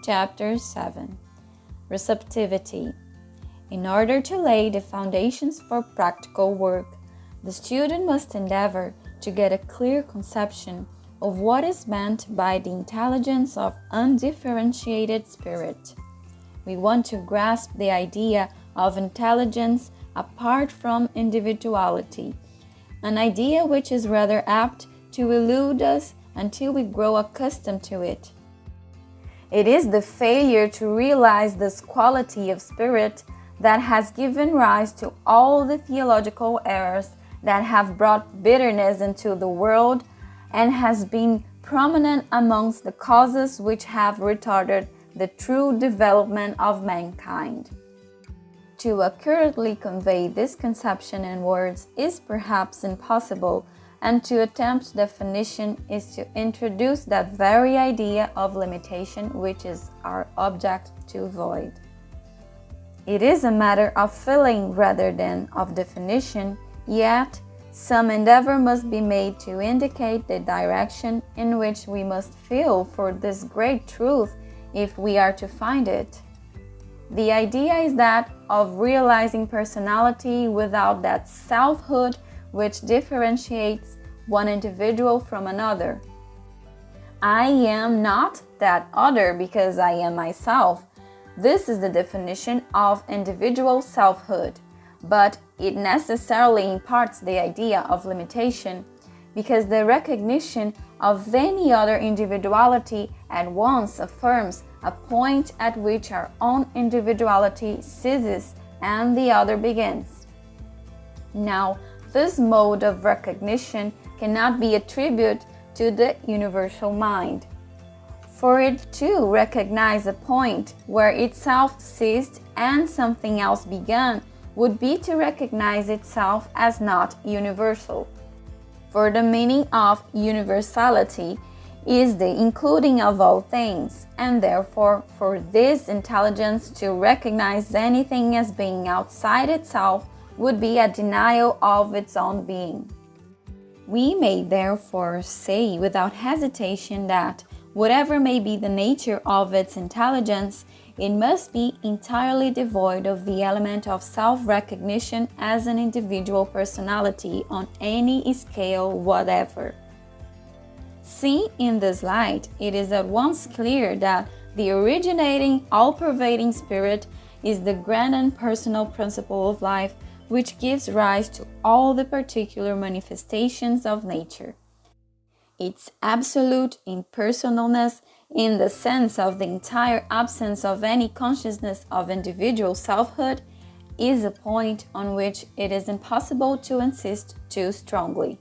Chapter 7. Receptivity. In order to lay the foundations for practical work, the student must endeavor to get a clear conception of what is meant by the intelligence of undifferentiated spirit. We want to grasp the idea of intelligence apart from individuality, an idea which is rather apt to elude us until we grow accustomed to it. It is the failure to realize this quality of spirit that has given rise to all the theological errors that have brought bitterness into the world and has been prominent amongst the causes which have retarded the true development of mankind. To accurately convey this conception in words is perhaps impossible, and to attempt definition is to introduce that very idea of limitation which is our object to avoid. It is a matter of feeling rather than of definition, yet some endeavor must be made to indicate the direction in which we must feel for this great truth if we are to find it. The idea is that of realizing personality without that selfhood which differentiates one individual from another. I am not that other because I am myself. This is the definition of individual selfhood, but it necessarily imparts the idea of limitation, because the recognition of any other individuality at once affirms a point at which our own individuality ceases and the other begins. Now, this mode of recognition cannot be attributed to the universal mind. For it to recognize a point where itself ceased and something else began would be to recognize itself as not universal. For the meaning of universality is the including of all things, and therefore for this intelligence to recognize anything as being outside itself would be a denial of its own being. We may therefore say without hesitation that, whatever may be the nature of its intelligence, it must be entirely devoid of the element of self-recognition as an individual personality on any scale whatever. Seen in this light, it is at once clear that the originating, all-pervading spirit is the grand and personal principle of life, which gives rise to all the particular manifestations of nature. Its absolute impersonalness, in the sense of the entire absence of any consciousness of individual selfhood, is a point on which it is impossible to insist too strongly.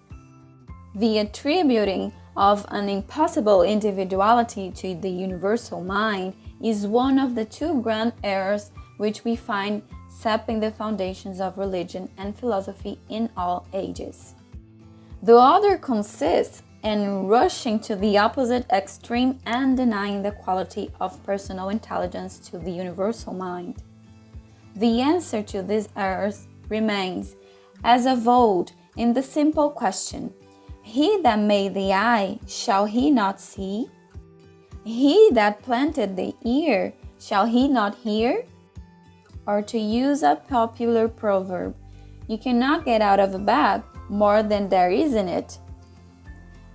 The attributing of an impossible individuality to the universal mind is one of the two grand errors which we find sapping the foundations of religion and philosophy in all ages. The other consists in rushing to the opposite extreme and denying the quality of personal intelligence to the universal mind. The answer to these errors remains, as of old, in the simple question: He that made the eye, shall he not see? He that planted the ear, shall he not hear? Or to use a popular proverb, you cannot get out of a bag more than there is in it.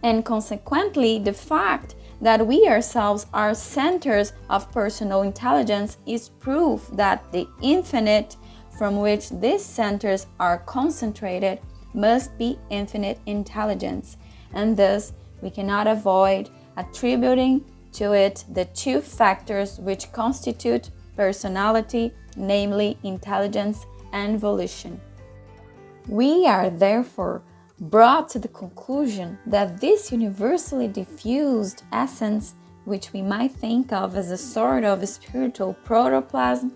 And consequently, the fact that we ourselves are centers of personal intelligence is proof that the infinite from which these centers are concentrated must be infinite intelligence, and thus we cannot avoid attributing to it the two factors which constitute personality, namely intelligence and volition. We are therefore brought to the conclusion that this universally diffused essence, which we might think of as a sort of spiritual protoplasm,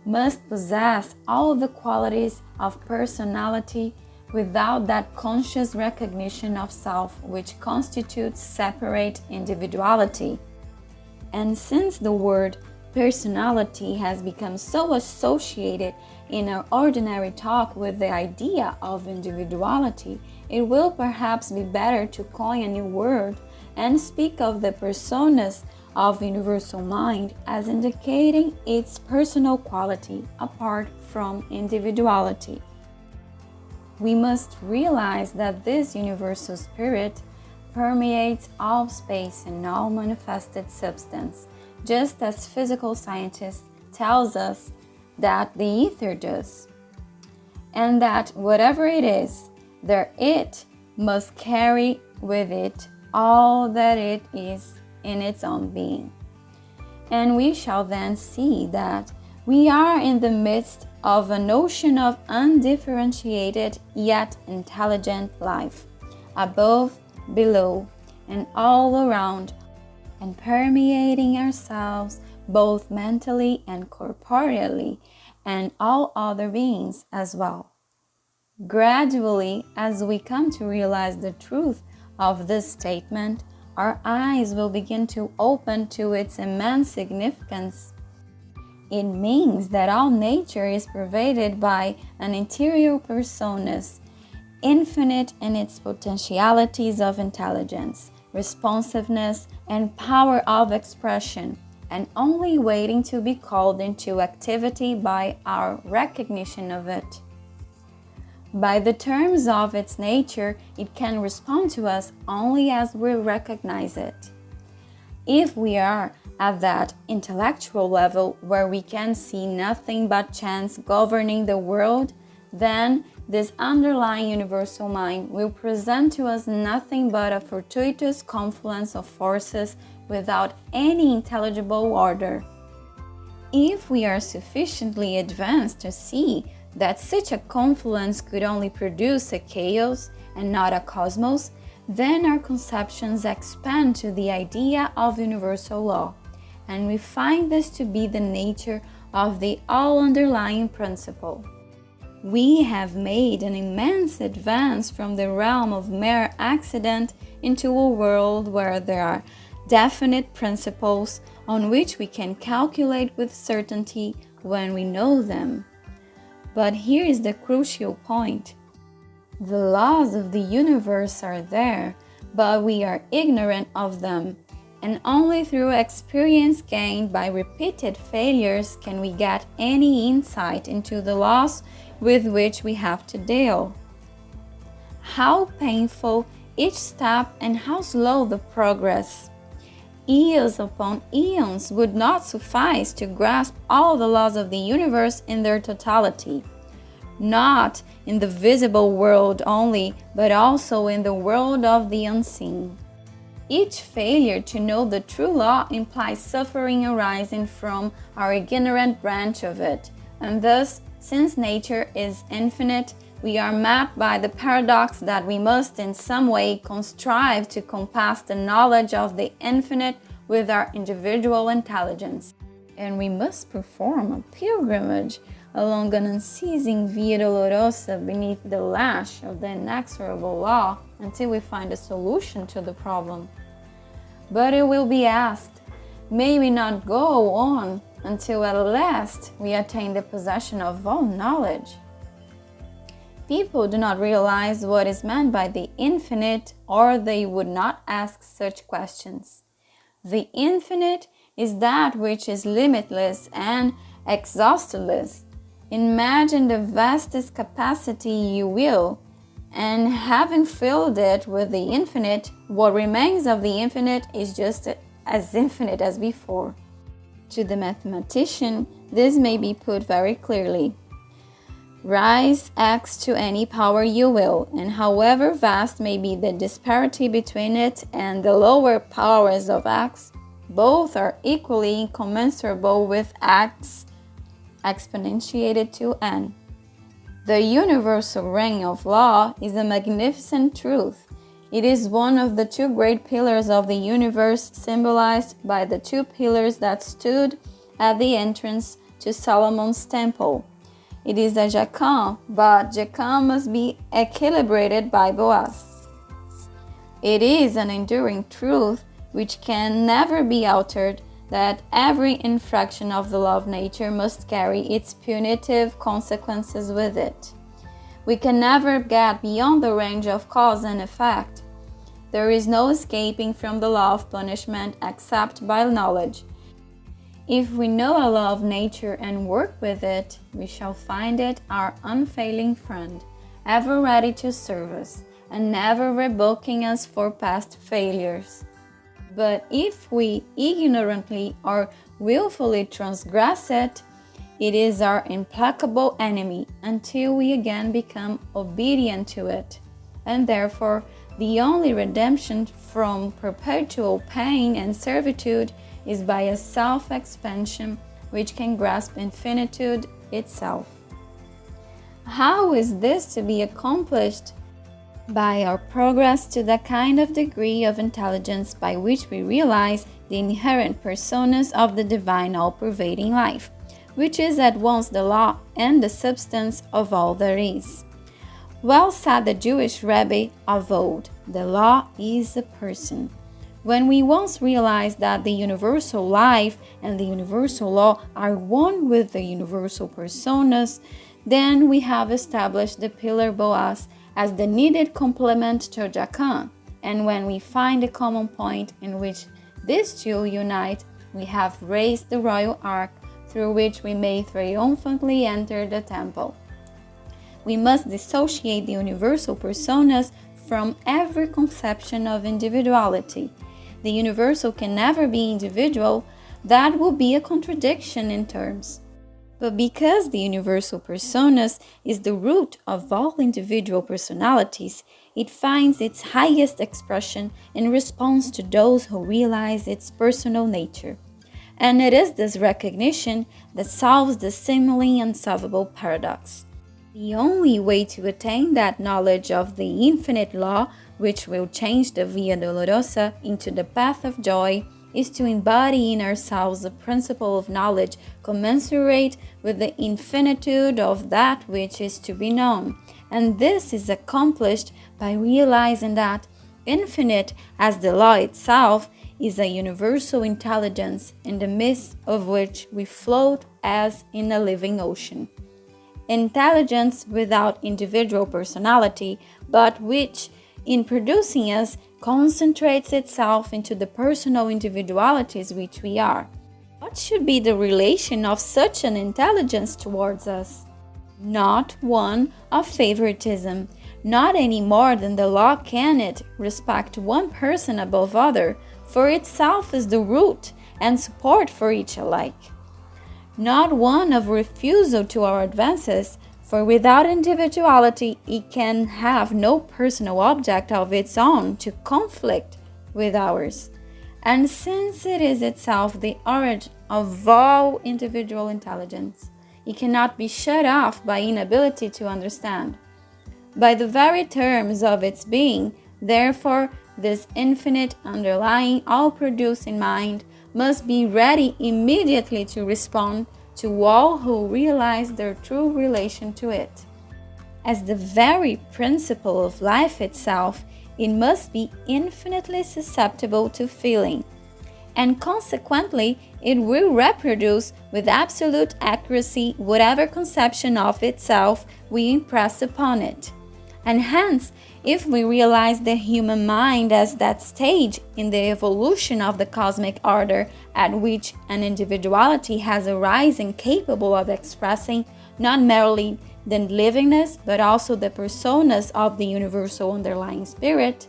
must possess all the qualities of personality without that conscious recognition of self which constitutes separate individuality. And since the word personality has become so associated in our ordinary talk with the idea of individuality, it will perhaps be better to coin a new word and speak of the personas of universal mind as indicating its personal quality apart from individuality. We must realize that this universal spirit permeates all space and all manifested substance, just as physical scientists tells us that the ether does, and that whatever it is, it must carry with it all that it is in its own being. And we shall then see that we are in the midst of an ocean of undifferentiated yet intelligent life, above, below, and all around, and permeating ourselves both mentally and corporeally, and all other beings as well. Gradually, as we come to realize the truth of this statement, our eyes will begin to open to its immense significance. It means that all nature is pervaded by an interior personas, infinite in its potentialities of intelligence, responsiveness, and power of expression, and only waiting to be called into activity by our recognition of it. By the terms of its nature, it can respond to us only as we recognize it. If we are at that intellectual level where we can see nothing but chance governing the world, then this underlying universal mind will present to us nothing but a fortuitous confluence of forces without any intelligible order. If we are sufficiently advanced to see that such a confluence could only produce a chaos and not a cosmos, then our conceptions expand to the idea of universal law, and we find this to be the nature of the all-underlying principle. We have made an immense advance from the realm of mere accident into a world where there are definite principles on which we can calculate with certainty when we know them. But here is the crucial point. The laws of the universe are there, but we are ignorant of them, and only through experience gained by repeated failures can we get any insight into the laws with which we have to deal. How painful each step and how slow the progress! Eons upon eons would not suffice to grasp all the laws of the universe in their totality, not in the visible world only, but also in the world of the unseen. Each failure to know the true law implies suffering arising from our ignorant branch of it, and thus, since nature is infinite, we are met by the paradox that we must in some way contrive to compass the knowledge of the infinite with our individual intelligence. And we must perform a pilgrimage along an unceasing Via Dolorosa beneath the lash of the inexorable law until we find a solution to the problem. But it will be asked, may we not go on until at last we attain the possession of all knowledge? People do not realize what is meant by the infinite, or they would not ask such questions. The infinite is that which is limitless and exhaustless. Imagine the vastest capacity you will, and having filled it with the infinite, what remains of the infinite is just as infinite as before. To the mathematician, this may be put very clearly. Rise x to any power you will, and however vast may be the disparity between it and the lower powers of x, both are equally incommensurable with x exponentiated to n. The universal reign of law is a magnificent truth. It is one of the two great pillars of the universe, symbolized by the two pillars that stood at the entrance to Solomon's temple. It is a jachin, but jachin must be equilibrated by Boaz. It is an enduring truth which can never be altered, that every infraction of the law of nature must carry its punitive consequences with it. We can never get beyond the range of cause and effect. There is no escaping from the law of punishment except by knowledge. If we know a law of nature and work with it, we shall find it our unfailing friend, ever ready to serve us, and never rebuking us for past failures. But if we ignorantly or willfully transgress it, it is our implacable enemy until we again become obedient to it, and therefore the only redemption from perpetual pain and servitude is by a self-expansion which can grasp infinitude itself. How is this to be accomplished? By our progress to that kind of degree of intelligence by which we realize the inherent personas of the divine all-pervading life, which is at once the law and the substance of all there is. Well said the Jewish Rebbe of old, the law is a person. When we once realize that the universal life and the universal law are one with the universal personas, then we have established the pillar Boaz as the needed complement to Jacan, and when we find a common point in which these two unite, we have raised the royal ark through which we may triumphantly enter the temple. We must dissociate the universal personas from every conception of individuality. The universal can never be individual, that will be a contradiction in terms. But because the universal personas is the root of all individual personalities, it finds its highest expression in response to those who realize its personal nature. And it is this recognition that solves the seemingly unsolvable paradox. The only way to attain that knowledge of the infinite law, which will change the Via Dolorosa into the path of joy, is to embody in ourselves the principle of knowledge commensurate with the infinitude of that which is to be known. And this is accomplished by realizing that, infinite as the law itself, is a universal intelligence in the midst of which we float as in a living ocean. Intelligence without individual personality, but which, in producing us, concentrates itself into the personal individualities which we are. What should be the relation of such an intelligence towards us? Not one of favoritism, not any more than the law can it respect one person above other, for itself is the root and support for each alike. Not one of refusal to our advances, for without individuality it can have no personal object of its own to conflict with ours. And since it is itself the origin of all individual intelligence, it cannot be shut off by inability to understand. By the very terms of its being, therefore, this infinite underlying all-producing mind must be ready immediately to respond to all who realize their true relation to it. As the very principle of life itself, it must be infinitely susceptible to feeling, and consequently it will reproduce with absolute accuracy whatever conception of itself we impress upon it. And hence, if we realize the human mind as that stage in the evolution of the cosmic order at which an individuality has arisen capable of expressing not merely the livingness but also the personas of the universal underlying spirit,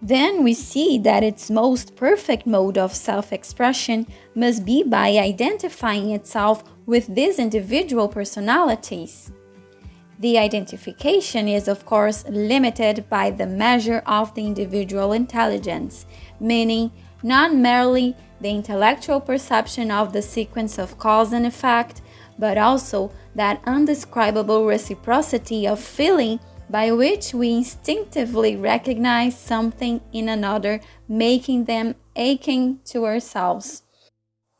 then we see that its most perfect mode of self-expression must be by identifying itself with these individual personalities. The identification is, of course, limited by the measure of the individual intelligence, meaning not merely the intellectual perception of the sequence of cause and effect, but also that undescribable reciprocity of feeling by which we instinctively recognize something in another, making them akin to ourselves.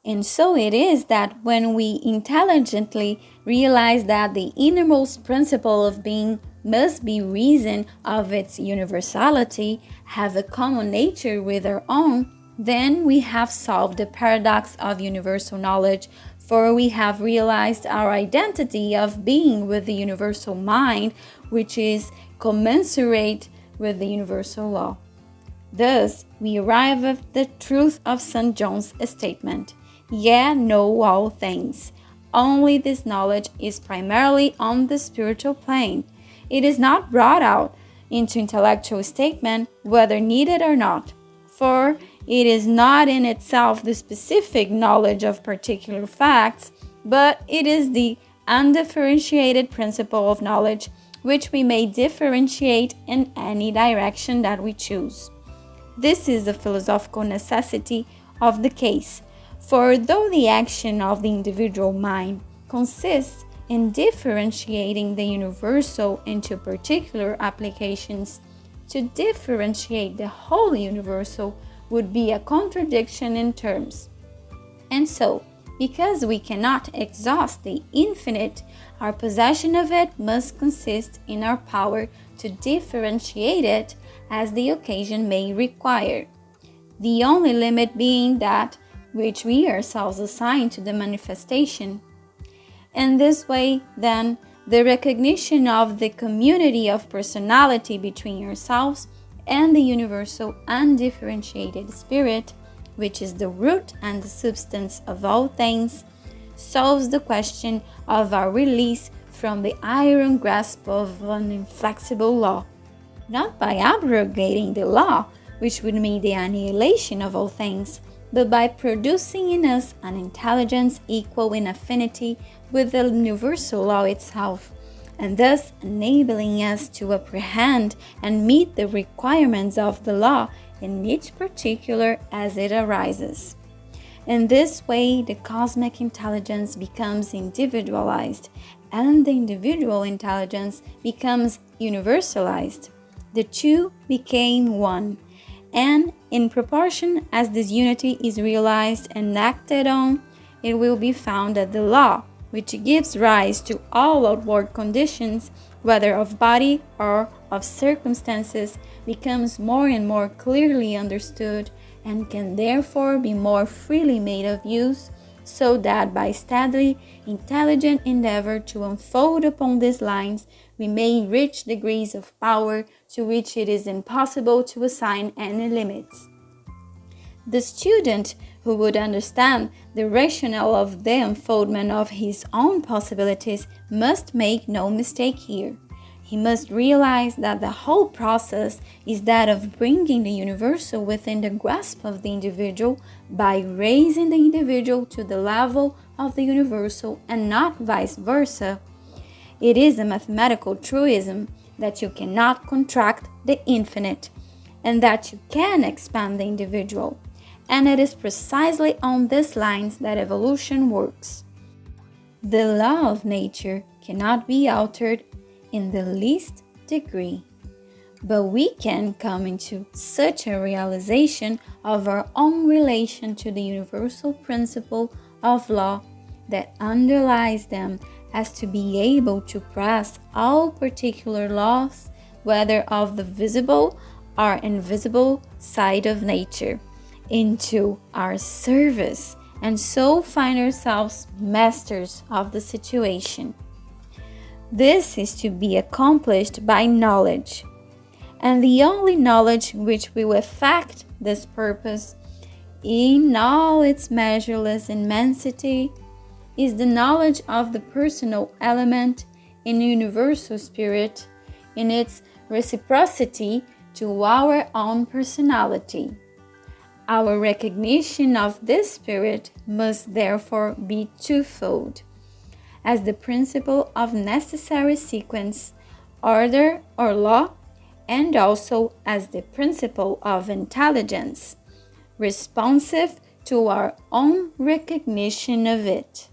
And so it is that when we intelligently realize that the innermost principle of being must be reason of its universality, have a common nature with our own, then we have solved the paradox of universal knowledge, for we have realized our identity of being with the universal mind, which is commensurate with the universal law. Thus, we arrive at the truth of St. John's statement, "Ye know all things." Only this knowledge is primarily on the spiritual plane. It is not brought out into intellectual statement whether needed or not, for it is not in itself the specific knowledge of particular facts, but it is the undifferentiated principle of knowledge, which we may differentiate in any direction that we choose. This is the philosophical necessity of the case, for though the action of the individual mind consists in differentiating the universal into particular applications, to differentiate the whole universal would be a contradiction in terms. And so, because we cannot exhaust the infinite, our possession of it must consist in our power to differentiate it as the occasion may require, the only limit being that which we ourselves assign to the manifestation. In this way, then, the recognition of the community of personality between ourselves and the universal undifferentiated spirit, which is the root and the substance of all things, solves the question of our release from the iron grasp of an inflexible law, not by abrogating the law, which would mean the annihilation of all things, but by producing in us an intelligence equal in affinity with the universal law itself, and thus enabling us to apprehend and meet the requirements of the law in each particular as it arises. In this way, the cosmic intelligence becomes individualized, and the individual intelligence becomes universalized. The two became one, and in proportion as this unity is realized and acted on, it will be found that the law, which gives rise to all outward conditions, whether of body or of circumstances, becomes more and more clearly understood and can therefore be more freely made of use, so that by steadily, intelligent endeavor to unfold upon these lines, we may reach degrees of power to which it is impossible to assign any limits. The student who would understand the rationale of the unfoldment of his own possibilities must make no mistake here. He must realize that the whole process is that of bringing the universal within the grasp of the individual by raising the individual to the level of the universal and not vice versa. It is a mathematical truism that you cannot contract the infinite and that you can expand the individual. And it is precisely on these lines that evolution works. The law of nature cannot be altered in the least degree, but we can come into such a realization of our own relation to the universal principle of law that underlies them as to be able to press all particular laws, whether of the visible or invisible side of nature, into our service, and so find ourselves masters of the situation. This is to be accomplished by knowledge, and the only knowledge which will effect this purpose in all its measureless immensity is the knowledge of the personal element in universal spirit in its reciprocity to our own personality. Our recognition of this spirit must therefore be twofold: as the principle of necessary sequence, order, or law, and also as the principle of intelligence, responsive to our own recognition of it.